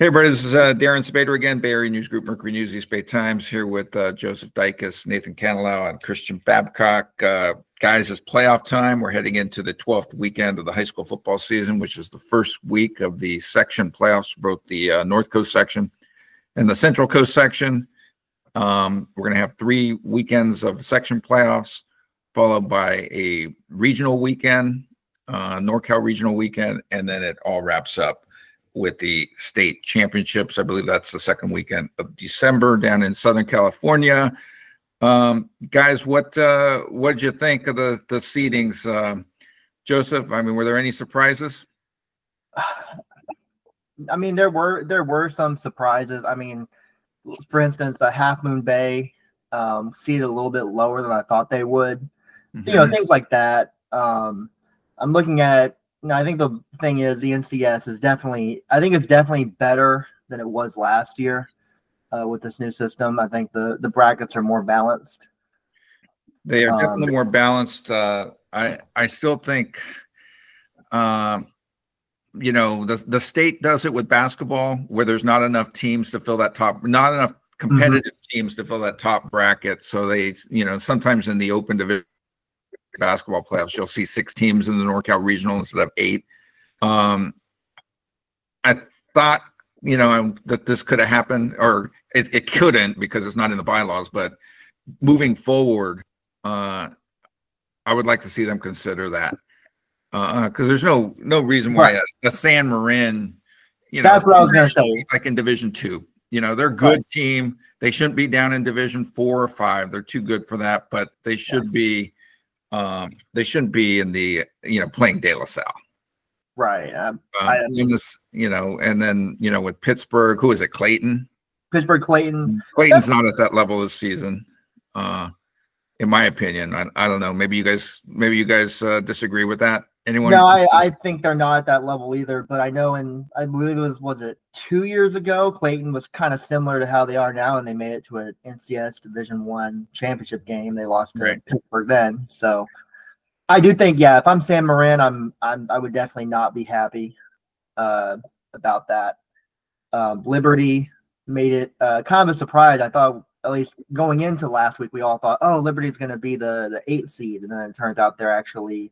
Hey, everybody, this is Darren Spader again, Bay Area News Group, Mercury News, East Bay Times, here with Joseph Dicus, Nathan Canilau, and Christian Babcock. Guys, it's playoff time. We're heading into the 12th weekend of the high school football season, which is the first week of the section playoffs, both the North Coast section and the Central Coast section. We're going to have 3 weekends of section playoffs, followed by a regional weekend, NorCal regional weekend, and then it all wraps up with the state championships. I believe that's the second weekend of December down in Southern California. Guys, what did you think of the seedings? Joseph, I mean, were there any surprises? I mean, there were some surprises. I mean, for instance, Half Moon Bay seeded a little bit lower than I thought they would. Mm-hmm. You know, things like that. I'm looking at, I think the thing is the NCS is definitely, I think it's definitely better than it was last year with this new system. I think the brackets are more balanced. They are definitely more balanced. I still think, you know, the state does it with basketball where there's not enough teams to fill that top, not enough competitive teams to fill that top bracket. So they, you know, sometimes in the open division basketball playoffs, you'll see 6 teams in the NorCal regional instead of 8. I thought, you know, that this could have happened, or it couldn't because it's not in the bylaws, but moving forward, I would like to see them consider that because there's no reason why a San Marin, you know, that's what I was going to say. Like in Division 2, you know, they're a good team. They shouldn't be down in Division 4 or 5. They're too good for that, but they should be. They shouldn't be in the, you know, playing De La Salle. Right. In this, you know, and then, you know, with Pittsburgh, who is it? Clayton? Clayton's not at that level this season. In my opinion, I don't know. Maybe you guys disagree with that. Anyone? No, I think they're not at that level either. But I know, I believe it was it 2 years ago, Clayton was kind of similar to how they are now, and they made it to an NCS Division I championship game. They lost to Pittsburgh then. So I do think, if I'm San Marin, I would definitely not be happy about that. Liberty made it kind of a surprise. I thought, at least going into last week, we all thought, oh, Liberty's going to be the 8th seed, and then it turns out they're actually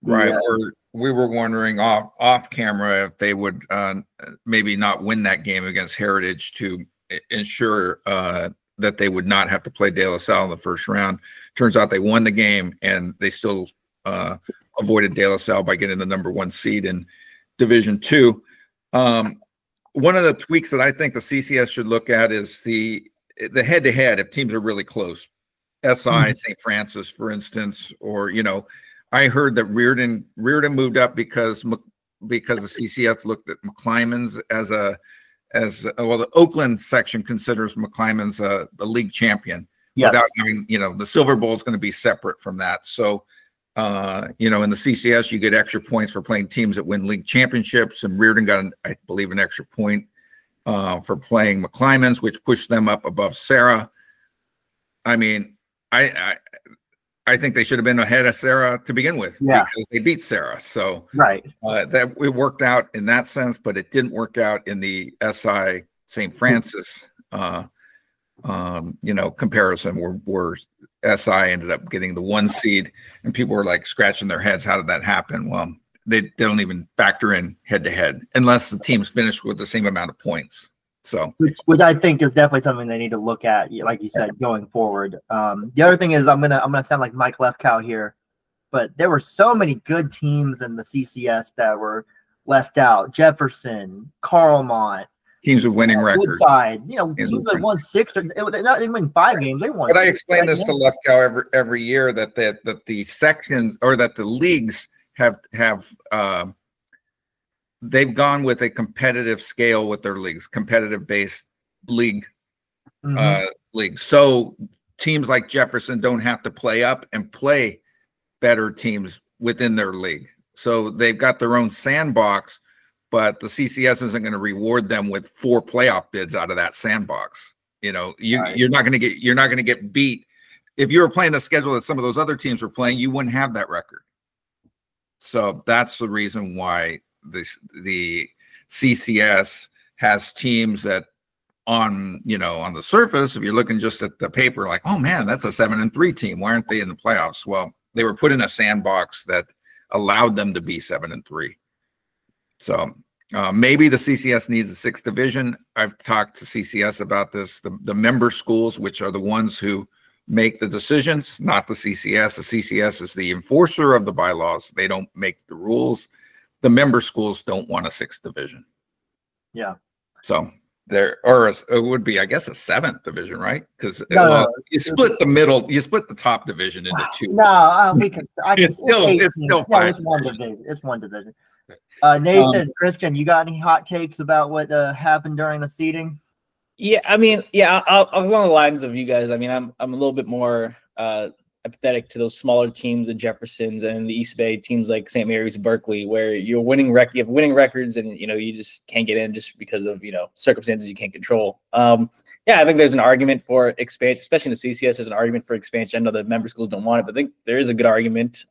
we were wondering off camera if they would maybe not win that game against Heritage to ensure that they would not have to play De La Salle in the first round. Turns out they won the game, and they still avoided De La Salle by getting the number 1 seed in Division 2. One of the tweaks that I think the CCS should look at is the head-to-head if teams are really close. SI, St. Francis, for instance, or, you know, I heard that Reardon moved up because the CCF looked at McClymonds as well. The Oakland section considers McClymonds the league champion without having, you know, the Silver Bowl is going to be separate from that. So, you know, in the CCS, you get extra points for playing teams that win league championships, and Reardon got, I believe, an extra point for playing McClymonds, which pushed them up above Sarah. I mean, I think they should have been ahead of Sarah to begin with because they beat Sarah. So that it worked out in that sense, but it didn't work out in the SI St. Francis, you know, comparison where SI ended up getting the 1 seed, and people were like scratching their heads. How did that happen? Well, they don't even factor in head to head unless the teams finished with the same amount of points. So, which I think is definitely something they need to look at, like you said, going forward. The other thing is I'm gonna sound like Mike Lefkow here, but there were so many good teams in the CCS that were left out. Jefferson, Carlmont, teams with winning records. Woodside, you know, teams that won 6 or they won 5 games. They won. But I explain this to Lefkow every year that the sections or that the leagues have they've gone with a competitive scale with their leagues, competitive based league leagues. So teams like Jefferson don't have to play up and play better teams within their league. So they've got their own sandbox, but the CCS isn't going to reward them with 4 playoff bids out of that sandbox. You know, you're not going to get beat. If you were playing the schedule that some of those other teams were playing, you wouldn't have that record. So that's the reason why the CCS has teams that on the surface, if you're looking just at the paper, like, oh man, that's a 7-3 team. Why aren't they in the playoffs? Well, they were put in a sandbox that allowed them to be 7-3. So maybe the CCS needs a sixth division. I've talked to CCS about this. The member schools, which are the ones who make the decisions, not the CCS. The CCS is the enforcer of the bylaws. They don't make the rules. The member schools don't want a sixth division. Yeah. So there, or it would be, I guess, a seventh division, right? Because you split the middle, you split the top division into two. No, we can. It's still five. It's one division. It's one division. Nathan, Christian, you got any hot takes about what happened during the seeding? Yeah, I mean, yeah, I'll go on the lines of you guys. I mean, I'm a little bit more apathetic to those smaller teams, the Jeffersons and the East Bay teams like St. Mary's, Berkeley, where you're winning you have winning records, and you just can't get in just because of circumstances you can't control. Yeah, I think there's an argument for expansion, especially in the CCS. There's an argument for expansion. I know the member schools don't want it, but I think there is a good argument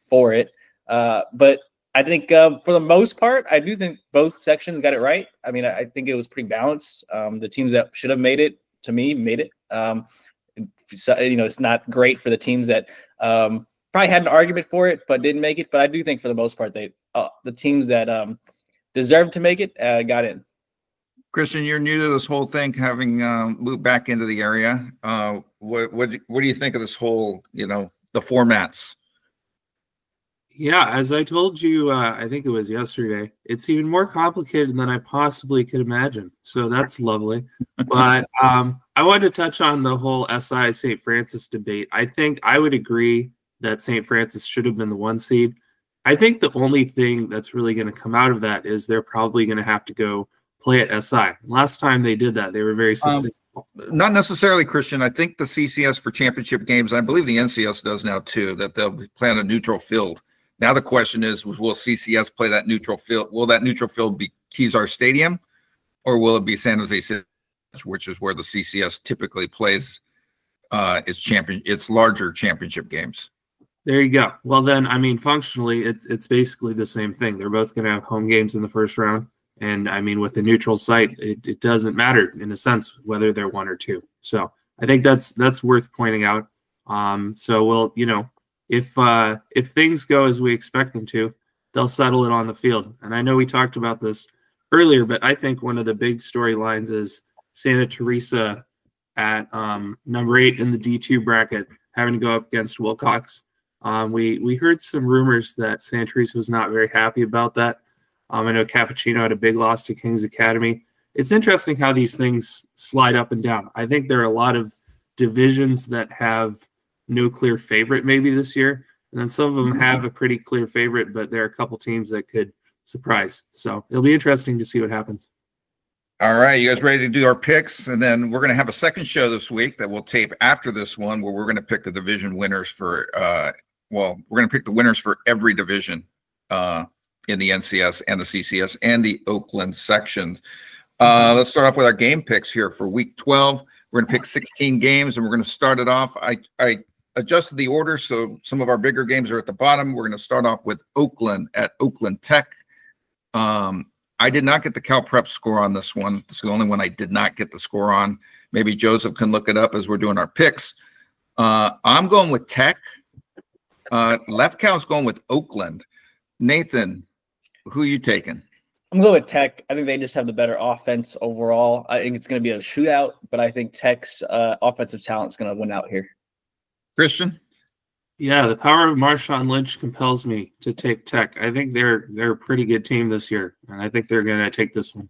for it. But I think for the most part, I do think both sections got it right. I mean, I think it was pretty balanced. The teams that should have made it, to me, made it. It's not great for the teams that probably had an argument for it but didn't make it. But I do think for the most part, the teams that deserved to make it got in. Christian, you're new to this whole thing, having moved back into the area. What do you think of this whole, the formats? Yeah, as I told you, I think it was yesterday, it's even more complicated than I possibly could imagine. So that's lovely. But I wanted to touch on the whole SI St. Francis debate. I think I would agree that St. Francis should have been the 1 seed. I think the only thing that's really going to come out of that is they're probably going to have to go play at SI. Last time they did that, they were very successful. Not necessarily, Christian. I think the CCS for championship games, I believe the NCS does now too, that they'll play on a neutral field. Now the question is, will CCS play that neutral field? Will that neutral field be Kezar Stadium, or will it be San Jose City, which is where the CCS typically plays its larger championship games? There you go. Well, then, I mean, functionally, it's basically the same thing. They're both going to have home games in the first round. And, I mean, with the neutral site, it doesn't matter, in a sense, whether they're 1 or 2. So I think that's worth pointing out. So we'll, if things go as we expect them to, they'll settle it on the field. And I know we talked about this earlier, but I think one of the big storylines is Santa Teresa at number 8 in the D2 bracket having to go up against Wilcox. We heard some rumors that Santa Teresa was not very happy about that. I know Cappuccino had a big loss to Kings Academy. It's interesting how these things slide up and down. I think there are a lot of divisions that have no clear favorite maybe this year, and then some of them have a pretty clear favorite, but there are a couple teams that could surprise. So it'll be interesting to see what happens. All right, you guys ready to do our picks? And then we're going to have a second show this week that we'll tape after this one, where we're going to pick the division winners for we're going to pick the winners for every division in the NCS and the CCS and the Oakland section. Let's start off with our game picks here for week 12. We're going to pick 16 games, and we're going to start it off. I adjusted the order, so some of our bigger games are at the bottom. We're going to start off with Oakland at Oakland Tech. I did not get the Cal Prep score on this one. It's the only one I did not get the score on. Maybe Joseph can look it up as we're doing our picks. I'm going with Tech. Left Cal's going with Oakland. Nathan, who are you taking? I'm going with Tech. I think they just have the better offense overall. I think it's going to be a shootout, but I think Tech's offensive talent is going to win out here. Christian? Yeah, the power of Marshawn Lynch compels me to take Tech. I think they're a pretty good team this year, and I think they're going to take this one.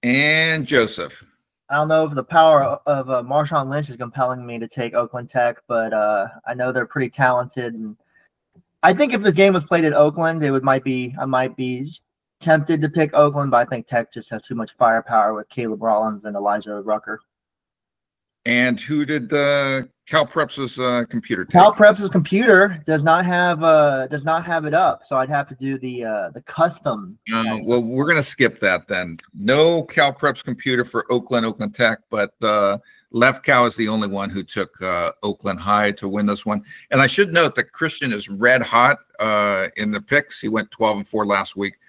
And Joseph? I don't know if the power of Marshawn Lynch is compelling me to take Oakland Tech, but I know they're pretty talented. And I think if the game was played at Oakland, I might be tempted to pick Oakland, but I think Tech just has too much firepower with Caleb Rollins and Elijah Rucker. And who did Cal Prep's computer take? Cal Prep's computer does not have it up, so I'd have to do the custom. Well, we're going to skip that then. No Cal Prep's computer for Oakland Tech, but Left Cal is the only one who took Oakland High to win this one. And I should note that Christian is red hot in the picks. He went 12-4 last week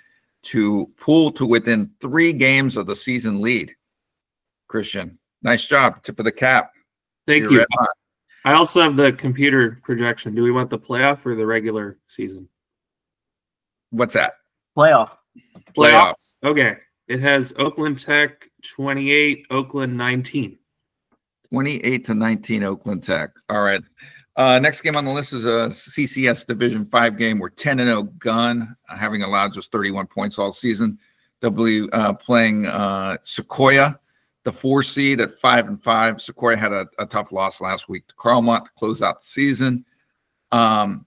to pull to within 3 games of the season lead. Christian, nice job. Tip of the cap. Thank You're you. red hot. I also have the computer projection. Do we want the playoff or the regular season? What's that? Playoff. Playoffs. Okay. It has Oakland Tech 28, Oakland 19. 28-19 Oakland Tech. All right. Next game on the list is a CCS Division 5 game. We're 10-0 Gun, having allowed just 31 points all season. They'll be playing Sequoia, the 4 seed at 5-5. Sequoia had a tough loss last week to Carlmont to close out the season. While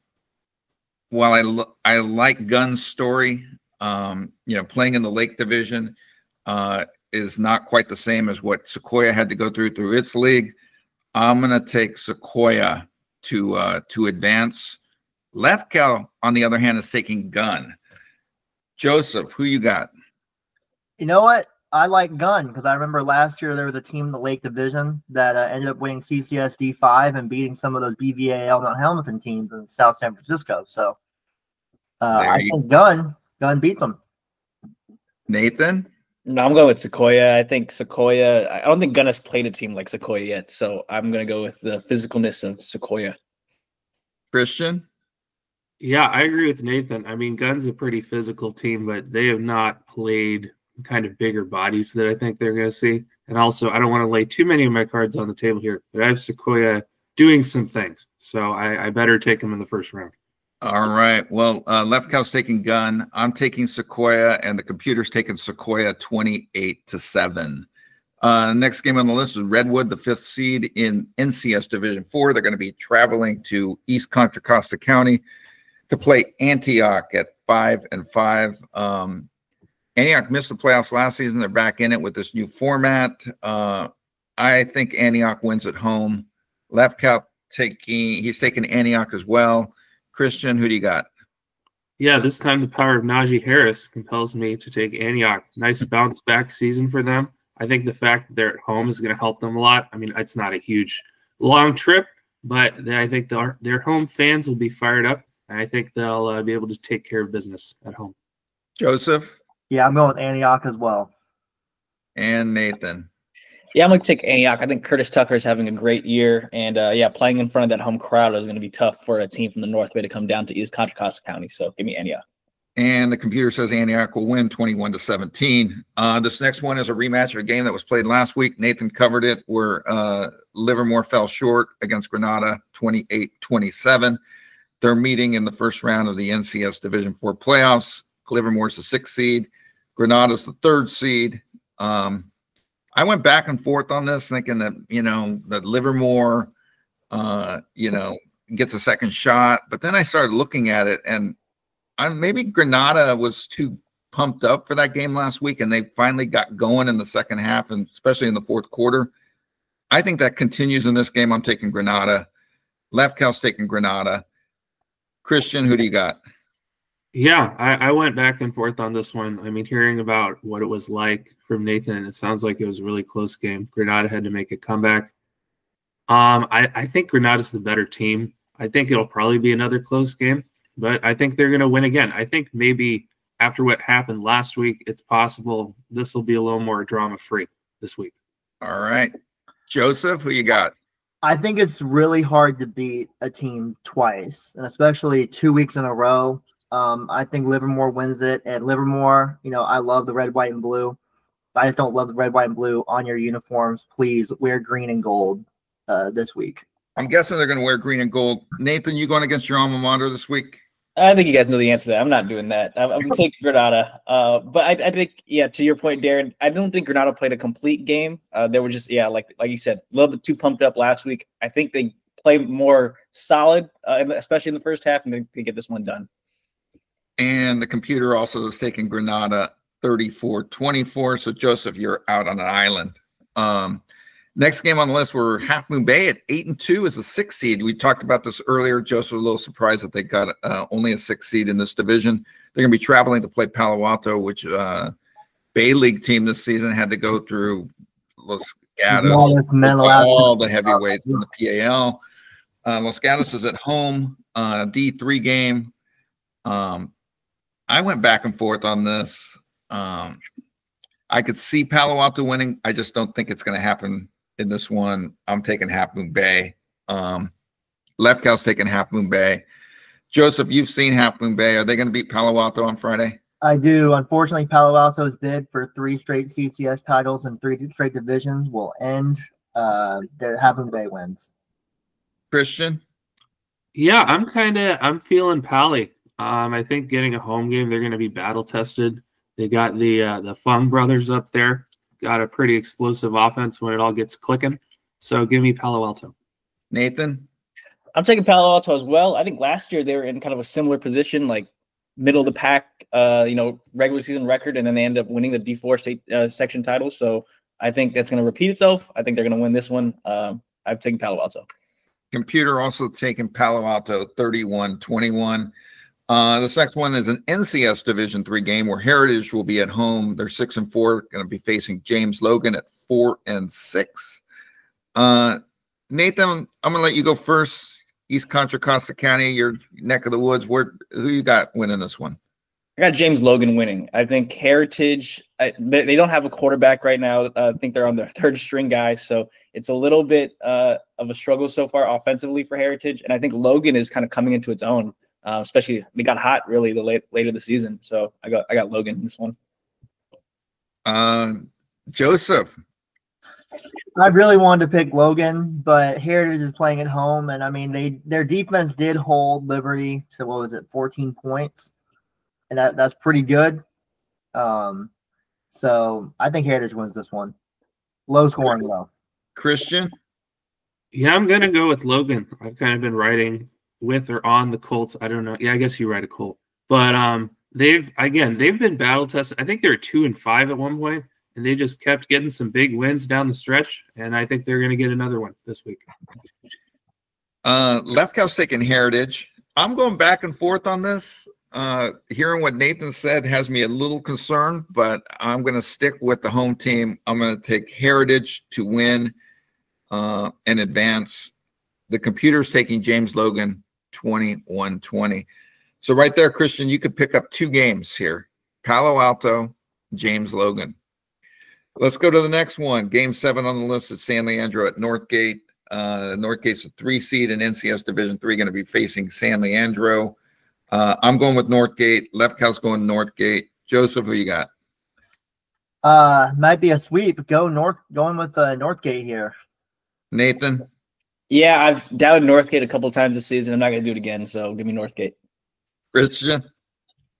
I like Gun's story, playing in the Lake Division is not quite the same as what Sequoia had to go through its league. I'm going to take Sequoia to advance. Lefkow, on the other hand, is taking Gun. Joseph, who you got? You know what? I like Gun because I remember last year there was a team in the Lake Division that ended up winning CCS D5 and beating some of those BVA Mount Hamilton teams in South San Francisco. So I think Gun beats them. Nathan? No, I'm going with Sequoia. I think Sequoia. I don't think Gun has played a team like Sequoia yet, so I'm going to go with the physicalness of Sequoia. Christian? Yeah, I agree with Nathan. I mean, Gun's a pretty physical team, but they have not played kind of bigger bodies that I think they're going to see. And also, I don't want to lay too many of my cards on the table here, but I have Sequoia doing some things, so I better take them in the first round. All right. Well, Lefkow's taking Gun. I'm taking Sequoia, and the computer's taking Sequoia 28-7. Next game on the list is Redwood, the 5th seed in NCS Division 4. They're going to be traveling to East Contra Costa County to play Antioch at 5-5. Antioch missed the playoffs last season. They're back in it with this new format. I think Antioch wins at home. Lefkow he's taking Antioch as well. Christian, who do you got? Yeah, this time the power of Najee Harris compels me to take Antioch. Nice bounce back season for them. I think the fact that they're at home is going to help them a lot. I mean, it's not a huge long trip, but I think their home fans will be fired up, and I think they'll be able to take care of business at home. Joseph? Yeah, I'm going with Antioch as well. And Nathan? Yeah, I'm going to take Antioch. I think Curtis Tucker is having a great year. And, playing in front of that home crowd is going to be tough for a team from the North Bay to come down to East Contra Costa County. So give me Antioch. And the computer says Antioch will win 21-17. This next one is a rematch of a game that was played last week. Nathan covered it where Livermore fell short against Granada 28-27. They're meeting in the first round of the NCS Division 4 playoffs. Livermore's the 6th seed. Granada's the 3rd seed. I went back and forth on this, thinking that, that Livermore, gets a second shot. But then I started looking at it, and maybe Granada was too pumped up for that game last week, and they finally got going in the second half, and especially in the 4th quarter. I think that continues in this game. I'm taking Granada. Lefkow's taking Granada. Christian, who do you got? Yeah, I went back and forth on this one. I mean, hearing about what it was like from Nathan, it sounds like it was a really close game. Granada had to make a comeback. I think Granada's the better team. I think it'll probably be another close game, but I think they're going to win again. I think maybe after what happened last week, it's possible this will be a little more drama-free this week. All right. Joseph, who you got? I think it's really hard to beat a team twice, and especially 2 weeks in a row. I think Livermore wins it. And Livermore, I love the red, white, and blue. I just don't love the red, white, and blue on your uniforms. Please wear green and gold this week. I'm guessing they're going to wear green and gold. Nathan, you going against your alma mater this week? I think you guys know the answer to that. I'm not doing that. I'm going to take Granada. But I think, to your point, Darren, I don't think Granada played a complete game. They were just, like you said, a little bit too pumped up last week. I think they play more solid, especially in the first half, and they get this one done. And the computer also is taking Granada 34-24. So, Joseph, you're out on an island. Next game on the list, we're Half Moon Bay at 8-2 is a 6th seed. We talked about this earlier. Joseph was a little surprised that they got only a 6th seed in this division. They're going to be traveling to play Palo Alto, which Bay League team this season had to go through Los Gatos, all the heavyweights in the PAL. Los Gatos is at home, D3 game. I went back and forth on this. I could see Palo Alto winning. I just don't think it's going to happen in this one. I'm taking Half Moon Bay. Left Cal's taking Half Moon Bay. Joseph, you've seen Half Moon Bay. Are they going to beat Palo Alto on Friday? I do. Unfortunately, Palo Alto's bid for 3 straight CCS titles and 3 straight divisions will end. Their Half Moon Bay wins. Christian? Yeah, I'm feeling Pally. I think getting a home game, they're going to be battle tested. They got the Fung brothers up there. Got a pretty explosive offense when it all gets clicking. So give me Palo Alto. Nathan? I'm taking Palo Alto as well. I think last year they were in kind of a similar position, like middle of the pack, regular season record, and then they ended up winning the D4 state section title. So I think that's going to repeat itself. I think they're going to win this one. I'm taking Palo Alto. Computer also taking Palo Alto 31-21. This next one is an NCS Division III game where Heritage will be at home. They're 6-4, going to be facing James Logan at 4-6. Nathan, I'm going to let you go first. East Contra Costa County, your neck of the woods. Who you got winning this one? I got James Logan winning. I think Heritage, they don't have a quarterback right now. I think they're on their 3rd string guy. So it's a little bit of a struggle so far offensively for Heritage. And I think Logan is kind of coming into its own, especially they got hot really later the season. So I got Logan in this one. Joseph. I really wanted to pick Logan, but Heritage is playing at home. And I mean, their defense did hold Liberty to 14 points. And that's pretty good. So I think Heritage wins this one. Low scoring though. Christian? Yeah, I'm going to go with Logan. I've kind of been riding with or on the Colts. I don't know. Yeah, I guess you ride a Colt. But they've been battle tested. I think they were 2-5 at one point, and they just kept getting some big wins down the stretch. And I think they're going to get another one this week. Left Cal's taking Heritage. I'm going back and forth on this. Hearing what Nathan said has me a little concerned, but I'm going to stick with the home team. I'm going to take Heritage to win and advance. The computer's taking James Logan 21-20. So right there, Christian, you could pick up 2 games here. Palo Alto, James Logan. Let's go to the next one. Game 7 on the list is San Leandro at Northgate. Northgate's a 3 seed in NCS Division III, going to be facing San Leandro. I'm going with Northgate. Left Cal's going Northgate. Joseph, who you got? Might be a sweep. Going with Northgate here. Nathan? Yeah, I've doubted Northgate a couple of times this season. I'm not going to do it again, so give me Northgate. Christian?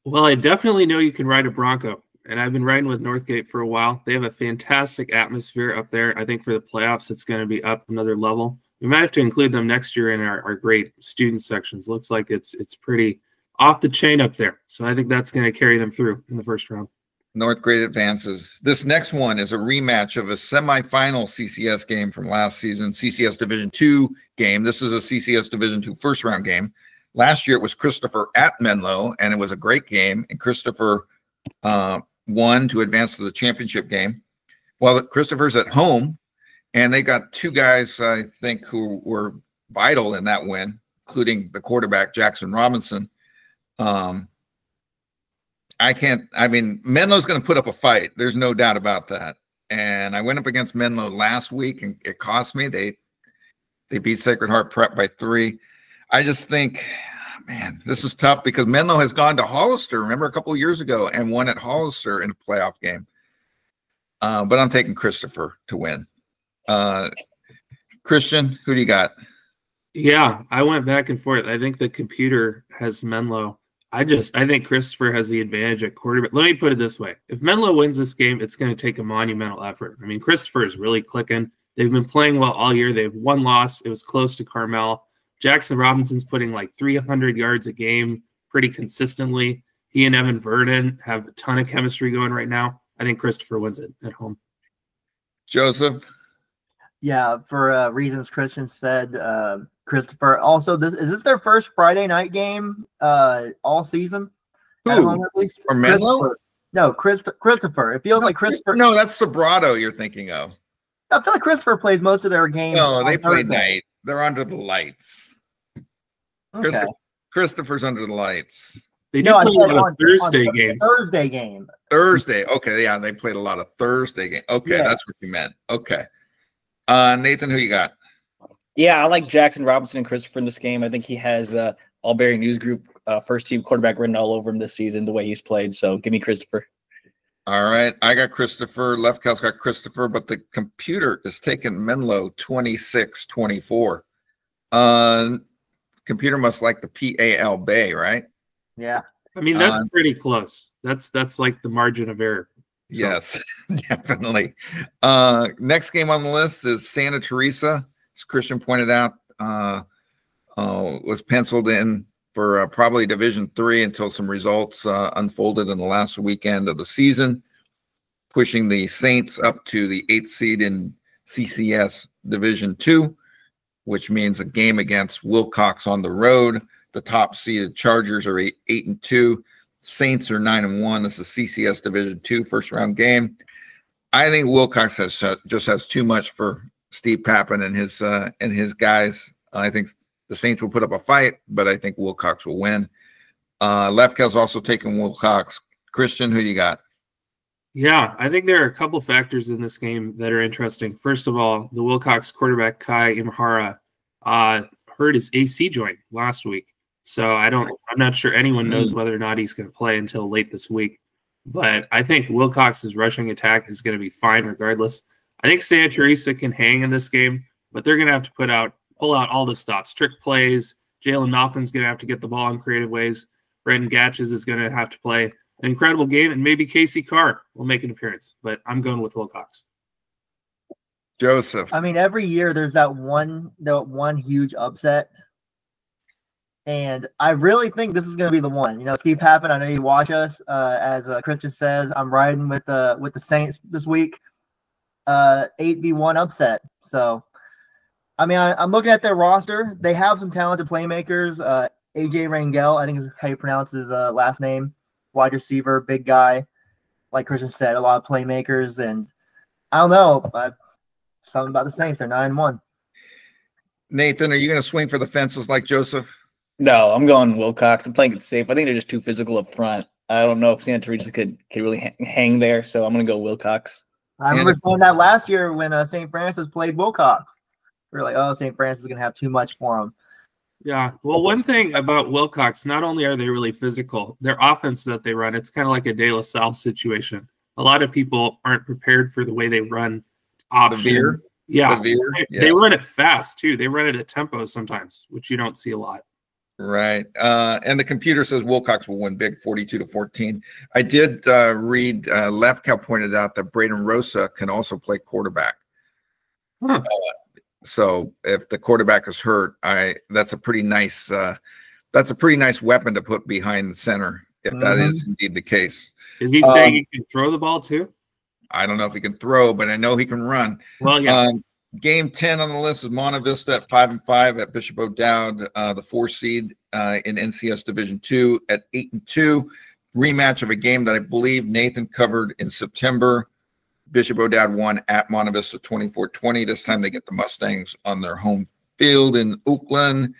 Well, I definitely know you can ride a Bronco, and I've been riding with Northgate for a while. They have a fantastic atmosphere up there. I think for the playoffs, it's going to be up another level. We might have to include them next year in our great student sections. Looks like it's pretty off the chain up there. So I think that's going to carry them through in the first round. Northgate advances. This next one is a rematch of a semifinal CCS game from last season, CCS Division II game. This is a CCS Division II first round game. Last year it was Christopher at Menlo, and it was a great game. And Christopher won to advance to the championship game. Well, Christopher's at home, and they got 2 guys, I think, who were vital in that win, including the quarterback, Jackson Robinson. Menlo's going to put up a fight. There's no doubt about that. And I went up against Menlo last week, and it cost me. They beat Sacred Heart Prep by 3. I just think, man, this is tough because Menlo has gone to Hollister, remember, a couple of years ago, and won at Hollister in a playoff game. But I'm taking Christopher to win. Christian, who do you got? Yeah, I went back and forth. I think the computer has Menlo. I think Christopher has the advantage at quarterback. Let me put it this way. If Menlo wins this game, it's going to take a monumental effort. I mean, Christopher is really clicking. They've been playing well all year. They have 1 loss. It was close to Carmel. Jackson Robinson's putting like 300 yards a game pretty consistently. He and Evan Vernon have a ton of chemistry going right now. I think Christopher wins it at home. Joseph? Yeah, for reasons Christian said, Christopher. Also, is this their first Friday night game all season? Who? Or Menlo? No, Christopher. It feels like Christopher. No, that's Sobrato you're thinking of. I feel like Christopher plays most of their games. No, they play night. They're under the lights. Okay. Christopher's under the lights. They do No, I play said a lot of Thursday games. Thursday game. Thursday. Okay, yeah, they played a lot of Thursday game. Okay, Yeah. that's what you meant. Okay. Nathan, who you got? Yeah, I like Jackson Robinson and Christopher in this game. I think he has All Bearing News Group first team quarterback written all over him this season, the way he's played. So give me Christopher. All right, I got Christopher. Left Cal's got Christopher, but the computer is taking Menlo 26-24. Computer must like the PAL Bay, right? Yeah. I mean, that's pretty close. That's like the margin of error. So. Yes, definitely. Next game on the list is Santa Teresa. As Christian pointed out, was penciled in for probably Division III until some results unfolded in the last weekend of the season, pushing the Saints up to the 8th seed in CCS Division II, which means a game against Wilcox on the road. The top seeded Chargers are 8-2. Saints are 9-1. This is CCS Division II first round game. I think Wilcox just has too much for Steve Pappen and his guys. I think the Saints will put up a fight, but I think Wilcox will win. Lefkel's also taking Wilcox. Christian, who you got? Yeah, I think there are a couple factors in this game that are interesting. First of all, the Wilcox quarterback Kai Imahara hurt his AC joint last week. So I'm not sure anyone knows whether or not he's going to play until late this week. But I think Wilcox's rushing attack is going to be fine regardless. I think Santa Teresa can hang in this game, but they're going to have to pull out all the stops, trick plays. Jalen Malcolm's going to have to get the ball in creative ways. Brendan Gatches is going to have to play an incredible game, and maybe Casey Carr will make an appearance. But I'm going with Wilcox. Joseph. I mean, every year there's that one huge upset. And I really think this is going to be the one. You know, Steve Pappen, I know you watch us. As Christian says, I'm riding with the Saints this week. 8v1 upset. So, I mean, I'm looking at their roster. They have some talented playmakers. AJ Rangel, I think is how you pronounce his last name. Wide receiver, big guy. Like Christian said, a lot of playmakers. And I don't know. Something about the Saints. They're 9-1. Nathan, are you going to swing for the fences like Joseph? No, I'm going Wilcox. I'm playing it safe. I think they're just too physical up front. I don't know if Santa Teresa could really hang there, so I'm going to go Wilcox. I remember saying that last year when St. Francis played Wilcox. We were like, oh, St. Francis is going to have too much for them. Yeah. Well, one thing about Wilcox, not only are they really physical, their offense that they run, it's kind of like a De La Salle situation. A lot of people aren't prepared for the way they run option. The veer? Yeah. The veer? Yes. They run it fast, too. They run it at tempo sometimes, which you don't see a lot. Right. And the computer says Wilcox will win big 42-14. I did read Lefkow pointed out that Braden Rosa can also play quarterback. Huh. So if the quarterback is hurt, that's a pretty nice weapon to put behind the center if that is indeed the case. Is he saying he can throw the ball too? I don't know if he can throw, but I know he can run. Well, yeah. Game 10 on the list is Monta Vista at 5-5 at Bishop O'Dowd, the 4 seed in NCS Division II at 8-2. Rematch of a game that I believe Nathan covered in September. Bishop O'Dowd won at Monta Vista 24-20. This time they get the Mustangs on their home field in Oakland.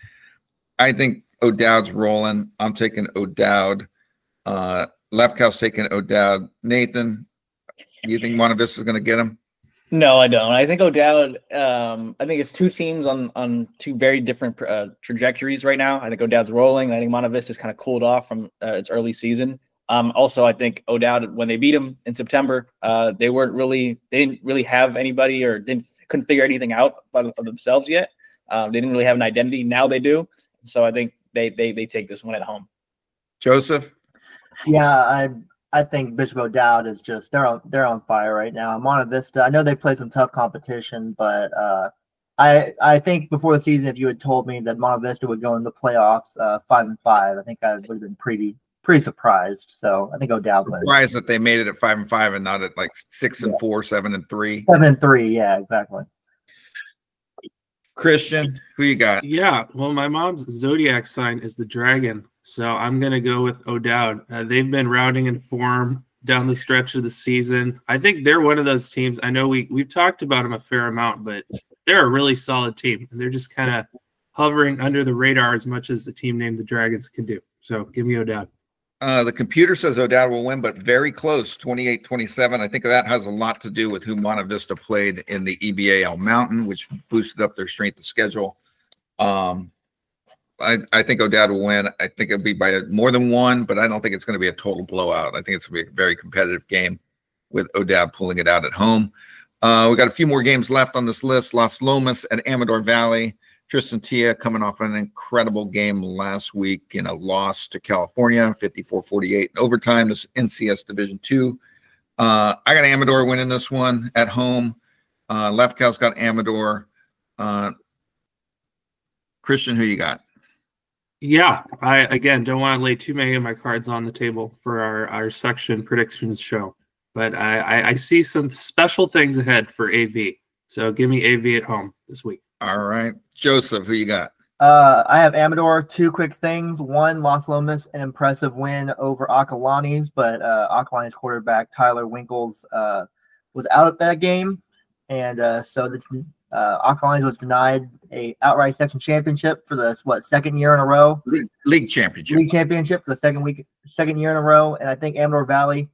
I think O'Dowd's rolling. I'm taking O'Dowd. Lefkow's taking O'Dowd. Nathan, do you think Monta Vista is going to get him? No, I don't. I think O'Dowd. I think it's two teams on two very different trajectories right now. I think O'Dowd's rolling. I think Monta Vista is kind of cooled off from its early season. Also, I think O'Dowd, when they beat him in September, they didn't really have anybody or couldn't figure anything out by themselves yet. They didn't really have an identity. Now they do. So I think they take this one at home. Joseph? Yeah, I think Bishop O'Dowd is just they're on fire right now. Monta Vista, I know they played some tough competition, but I think before the season, if you had told me that Monta Vista would go in the playoffs 5-5, I think I would have been pretty surprised. So I think O'Dowd wins. Surprised that they made it at 5-5 and not at like 6-4, 7-3. 7-3, yeah, exactly. Christian, who you got? Yeah, well, my mom's zodiac sign is the dragon, so I'm going to go with O'Dowd. They've been rounding in form down the stretch of the season. I think they're one of those teams. I know we've talked about them a fair amount, but they're a really solid team, and they're just kind of hovering under the radar as much as the team named the Dragons can do. So give me O'Dowd. The computer says O'Dowd will win, but very close, 28-27. I think that has a lot to do with who Monte Vista played in the EBA Al Mountain, which boosted up their strength of schedule. I think O'Dowd will win. I think it'll be by more than one, but I don't think it's going to be a total blowout. I think it's going to be a very competitive game with O'Dowd pulling it out at home. We got a few more games left on this list. Las Lomas at Amador Valley. Tristan Tia coming off an incredible game last week in a loss to California, 54-48 in overtime. This NCS Division II. I got Amador winning this one at home. Lefko's got Amador. Christian, who you got? Yeah, I again don't want to lay too many of my cards on the table for our section predictions show, but I see some special things ahead for AV. So give me AV at home this week. All right, Joseph, who you got? I have Amador. Two quick things. One, Las Lomas, an impressive win over Acalanes, but Acalanes quarterback Tyler Winkles was out at that game, and so the Acalanes was denied a outright section championship for the second year in a row. League championship. League championship for the second year in a row. And I think Amador Valley,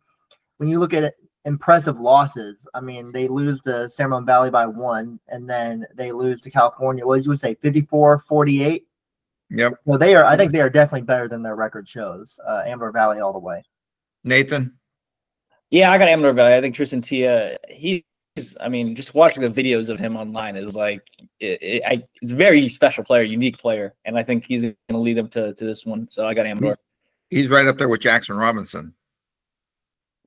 when you look at it, impressive losses. I mean, they lose to San Ramon Valley by 1, and then they lose to California. What did you say, 54-48? Yep. So they are. I think they are definitely better than their record shows. Amador Valley all the way. Nathan? Yeah, I got Amador Valley. I think Tristan Tia, I mean, just watching the videos of him online is like, it's a very special player, unique player, and I think he's going to lead them to this one. So I got Amador. He's right up there with Jackson Robinson.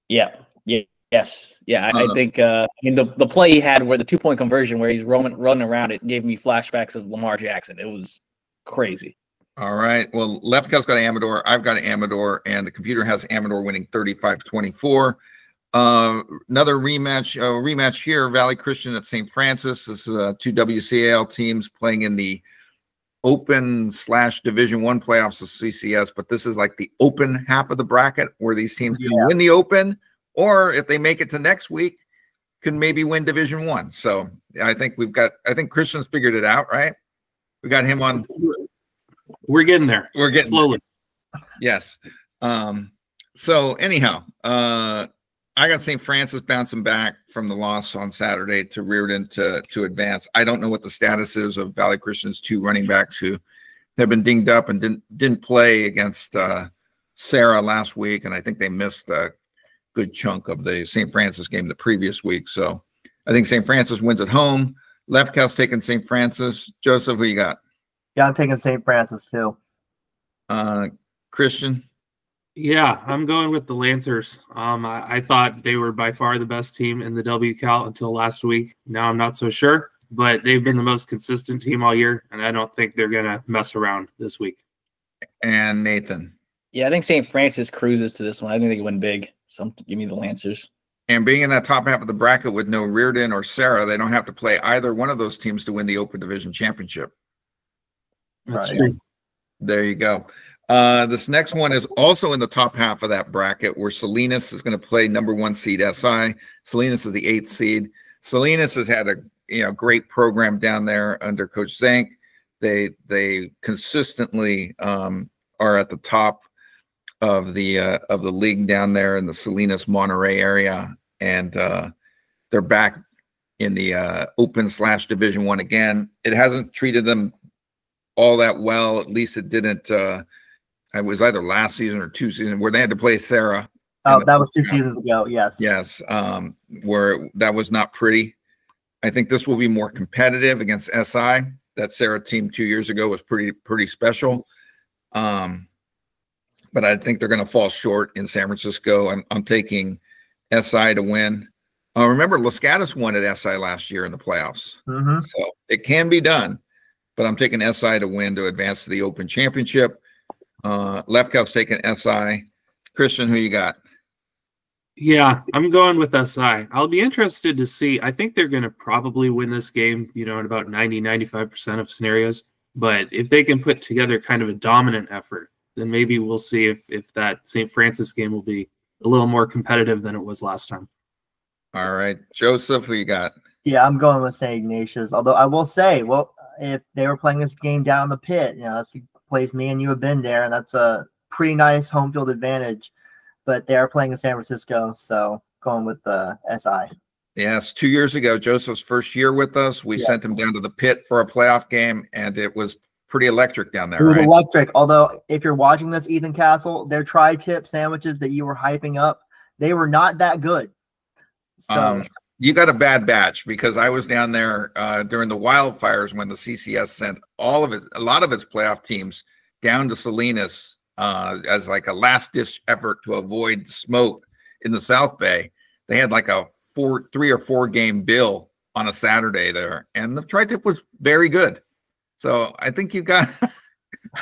Yeah. Yes. Yeah. I think. I mean, the play he had where the 2-point conversion, where he's running around, it gave me flashbacks of Lamar Jackson. It was crazy. All right. Well, Lefko's got Amador. I've got Amador, and the computer has Amador winning 35-24. Another rematch here, Valley Christian at St. Francis. This is two WCAL teams playing in the Open/Division I playoffs of CCS, but this is like the open half of the bracket where these teams can win the Open, or if they make it to next week, can maybe win Division I. So I think Christian's figured it out, right? We got him on. We're getting there. We're getting slowly. There. Yes. So anyhow, I got St. Francis bouncing back from the loss on Saturday to Reardon to advance. I don't know what the status is of Valley Christian's 2 running backs who have been dinged up and didn't play against Sarah last week, and I think they missed a good chunk of the St. Francis game the previous week. So I think St. Francis wins at home. Lefko's taking St. Francis. Joseph, who you got? Yeah, I'm taking St. Francis too. Christian? Yeah, I'm going with the Lancers. I thought they were by far the best team in the WCAL until last week. Now I'm not so sure, but they've been the most consistent team all year, and I don't think they're going to mess around this week. And Nathan? Yeah, I think St. Francis cruises to this one. I think they can win big. So give me the Lancers. And being in that top half of the bracket with no Reardon or Sarah, they don't have to play either one of those teams to win the Open Division Championship. That's true. There you go. This next one is also in the top half of that bracket where Salinas is going to play number 1 seed SI. Salinas is the 8th seed. Salinas has had a great program down there under Coach Zank. They consistently are at the top of the league down there in the Salinas Monterey area, and they're back in the Open/Division I again. It hasn't treated them all that well. At least it didn't. It was either last season or 2 seasons where they had to play Sarah. Oh, that was 2 seasons ago. Yes. Yes. Where that was not pretty. I think this will be more competitive against SI. That Sarah team 2 years ago was pretty special. But I think they're going to fall short in San Francisco. I'm taking SI to win. Remember, Los Gatos won at SI last year in the playoffs. Mm-hmm. So it can be done. But I'm taking SI to win to advance to the Open Championship. Lefko's taking SI. Christian, who you got? Yeah, I'm going with SI. I'll be interested to see. I think they're going to probably win this game, in about 90-95% of scenarios. But if they can put together kind of a dominant effort, then maybe we'll see if that St. Francis game will be a little more competitive than it was last time. All right. Joseph, who you got? Yeah, I'm going with St. Ignatius. Although I will say, well, if they were playing this game down in the pit, that's the place me and you have been there, and that's a pretty nice home field advantage, but they are playing in San Francisco, so going with the SI. Yes, 2 years ago, Joseph's first year with us, we sent him down to the pit for a playoff game, and it was pretty electric down there. It was right? electric. Although, if you're watching this, Ethan Castle, their tri-tip sandwiches that you were hyping up, they were not that good. So, you got a bad batch, because I was down there during the wildfires when the CCS sent a lot of its playoff teams down to Salinas as like a last-ditch effort to avoid smoke in the South Bay. They had like a 3 or 4 game bill on a Saturday there, and the tri-tip was very good. So I think you got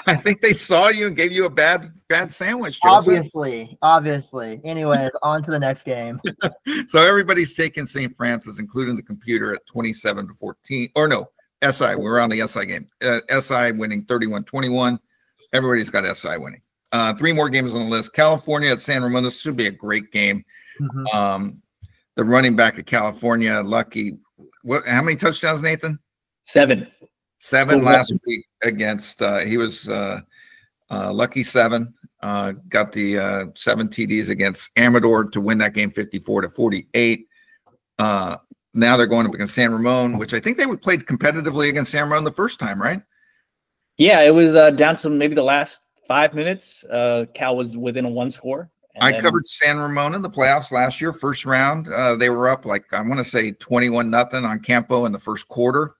I think they saw you and gave you a bad sandwich, Joseph. Obviously. Anyways, on to the next game. So everybody's taking St. Francis, including the computer, at 27-14. Or no, SI. We're on the SI game. SI winning 31-21. Everybody's got SI winning. 3 more games on the list. California at San Ramon. This should be a great game. The running back of California, Lucky. How many touchdowns, Nathan? 7. 7 last week against he was Lucky 7. Got the 7 TDs against Amador to win that game 54-48. Now they're going up against San Ramon, which I think they played competitively against San Ramon the first time, right? Yeah, it was down to maybe the last 5 minutes. Cal was within a 1 score. I covered San Ramon in the playoffs last year, first round. They were up like, I want to say 21-0 on Campo in the first quarter.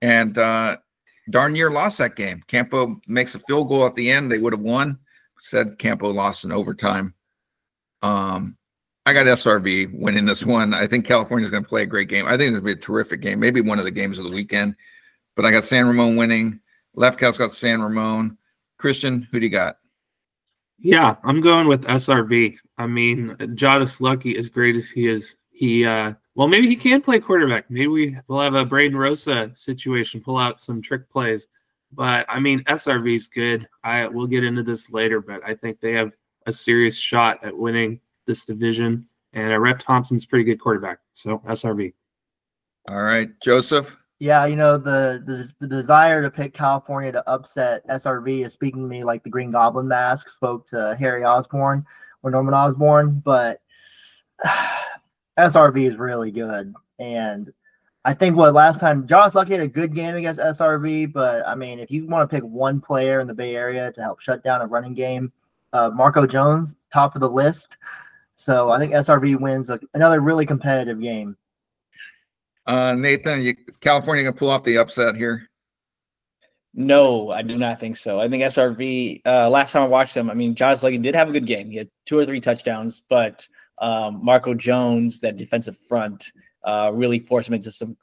And darn near lost that game. Campo makes a field goal at the end. They would have won. Said Campo lost in overtime. I got SRV winning this one. I think California's going to play a great game. I think it's going to be a terrific game. Maybe one of the games of the weekend. But I got San Ramon winning. Left Cal's got San Ramon. Christian, who do you got? Yeah, I'm going with SRV. I mean, Jadis Lucky, as great as he is, well, maybe he can play quarterback. Maybe we'll have a Braden Rosa situation, pull out some trick plays. But, I mean, SRV's good. We'll get into this later, but I think they have a serious shot at winning this division. And Rhett Thompson's a pretty good quarterback. So, SRV. All right. Joseph? Yeah, the desire to pick California to upset SRV is speaking to me like the Green Goblin mask spoke to Harry Osborn or Norman Osborn, but SRV is really good. And I think last time Josh Lucky had a good game against SRV, but I mean, if you want to pick one player in the Bay Area to help shut down a running game, Marco Jones, top of the list. So I think SRV wins another really competitive game. Nathan, is California going to pull off the upset here? No, I do not think so. I think SRV, last time I watched them, I mean, Josh Lucky did have a good game. He had 2 or 3 touchdowns, but Marco Jones, that defensive front, really forced him into some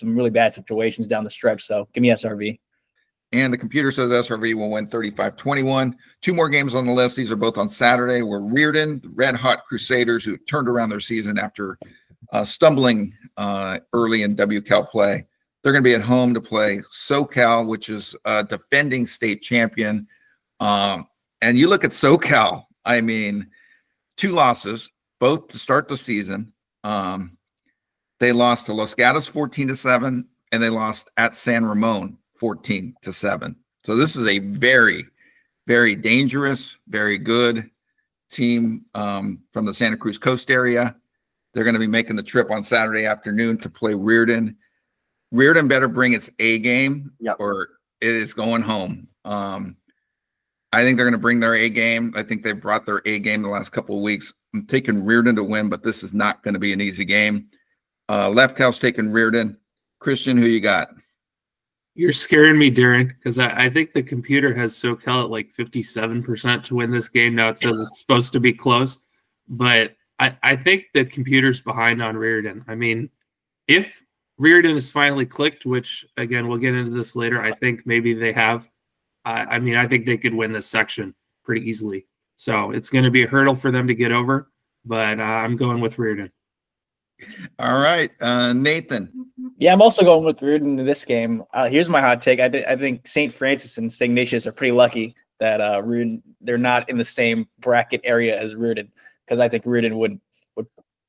really bad situations down the stretch. So give me SRV. And the computer says SRV will win 35-21. 2 more games on the list. These are both on Saturday. We're Reardon, the Red Hot Crusaders, who turned around their season after stumbling early in WCal play. They're going to be at home to play SoCal, which is a defending state champion. And you look at SoCal, I mean, 2 losses, both to start the season. They lost to Los Gatos 14-7, and they lost at San Ramon 14-7. So this is a very, very dangerous, very good team from the Santa Cruz Coast area. They're going to be making the trip on Saturday afternoon to play Reardon. Reardon better bring its A game, or it is going home. I think they're going to bring their A game. I think they've brought their A game the last couple of weeks. I'm taking Reardon to win, but this is not going to be an easy game. Left Cal's taking Reardon. Christian, who you got? You're scaring me, Darren, because I think the computer has SoCal at like 57% to win this game. Now it says it's supposed to be close, but I think the computer's behind on Reardon. I mean, if Reardon is finally clicked, which, again, we'll get into this later, I think maybe they have. I mean, I think they could win this section pretty easily. So it's going to be a hurdle for them to get over, but I'm going with Reardon. All right. Nathan. Yeah, I'm also going with Reardon in this game. Here's my hot take. I think St. Francis and St. Ignatius are pretty lucky that Reardon, they're not in the same bracket area as Reardon, because I think Reardon would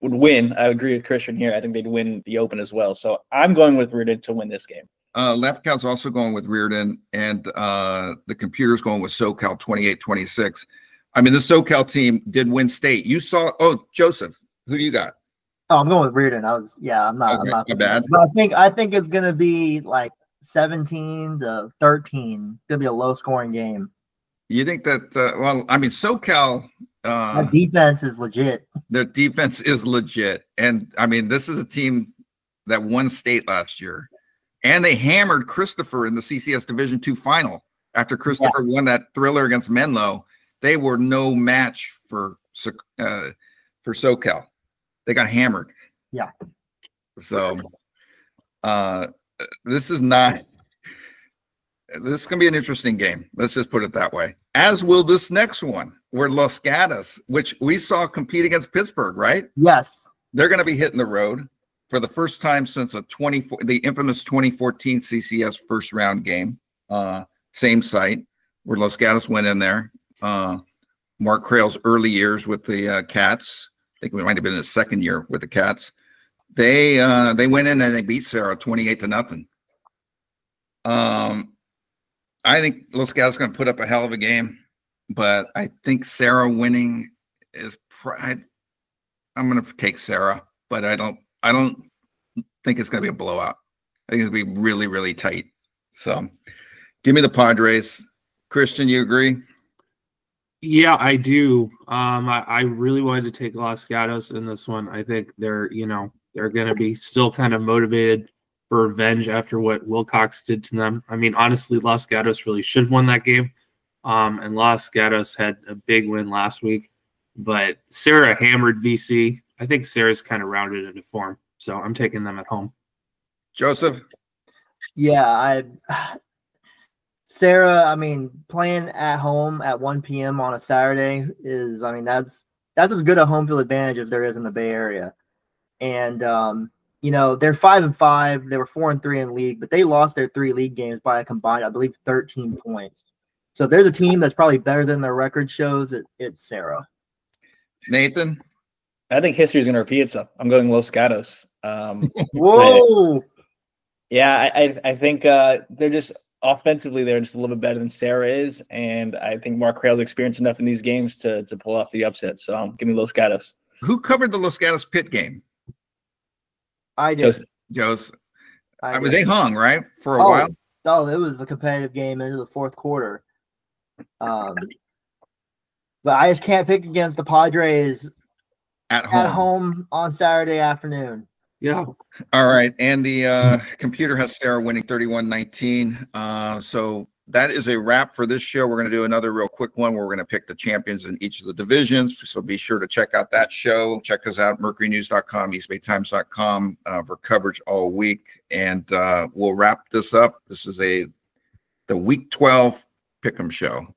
win. I agree with Christian here. I think they'd win the Open as well. So I'm going with Reardon to win this game. Left Cal's also going with Reardon, and the computer's going with SoCal 28-26. I mean, the SoCal team did win state. You saw. Oh, Joseph, who do you got? Oh, I'm going with Reardon. I'm not. Okay, I'm not not bad. But I think it's gonna be like 17-13. It's gonna be a low scoring game. You think that? Well, I mean, SoCal. That defense is legit. Their defense is legit, and I mean, this is a team that won state last year, and they hammered Christopher in the CCS Division II final after Christopher won that thriller against Menlo. They were no match for SoCal. They got hammered. Yeah. So this is not. This is going to be an interesting game. Let's just put it that way. As will this next one, where Los Gatos, which we saw compete against Pittsburgh, right? Yes. They're going to be hitting the road for the first time since the infamous 2014 CCS first round game. Same site where Los Gatos went in there. Mark Crail's early years with the Cats. I think we might have been his second year with the Cats. They went in and they beat Sarah 28-0. I think Los Gatos is going to put up a hell of a game, but I think Sarah winning is. I'm going to take Sarah, but I don't think it's going to be a blowout. I think it's going to be really, really tight. So, give me the Padres. Christian, you agree? Yeah, I do. I really wanted to take Los Gatos in this one. I think they're going to be still kind of motivated for revenge after what Wilcox did to them. I mean, honestly, Los Gatos really should have won that game. And Los Gatos had a big win last week. But Sarah hammered VC. I think Sarah's kind of rounded into form. So I'm taking them at home. Joseph? Yeah, Sarah, I mean, playing at home at 1 p.m. on a Saturday is, I mean, that's as good a home field advantage as there is in the Bay Area. And they're 5-5. They were 4-3 in league, but they lost their 3 league games by a combined, I believe, 13 points. So if there's a team that's probably better than their record shows, it's Sarah. Nathan? I think history is going to repeat itself. I'm going Los Gatos. Whoa! I think they're just offensively, they're just a little bit better than Sarah is, and I think Mark Crail's experienced enough in these games to pull off the upset. So give me Los Gatos. Who covered the Los Gatos Pitt game? I did. Joseph. I mean, they hung, right, for a while? Oh, it was a competitive game into the fourth quarter. But I just can't pick against the Padres at home on Saturday afternoon. Yeah. All right. And the computer has Sarah winning 31-19. So that is a wrap for this show. We're going to do another real quick one where we're going to pick the champions in each of the divisions. So be sure to check out that show. Check us out, mercurynews.com, eastbaytimes.com for coverage all week. And we'll wrap this up. This is the Week 12 Pick'em show.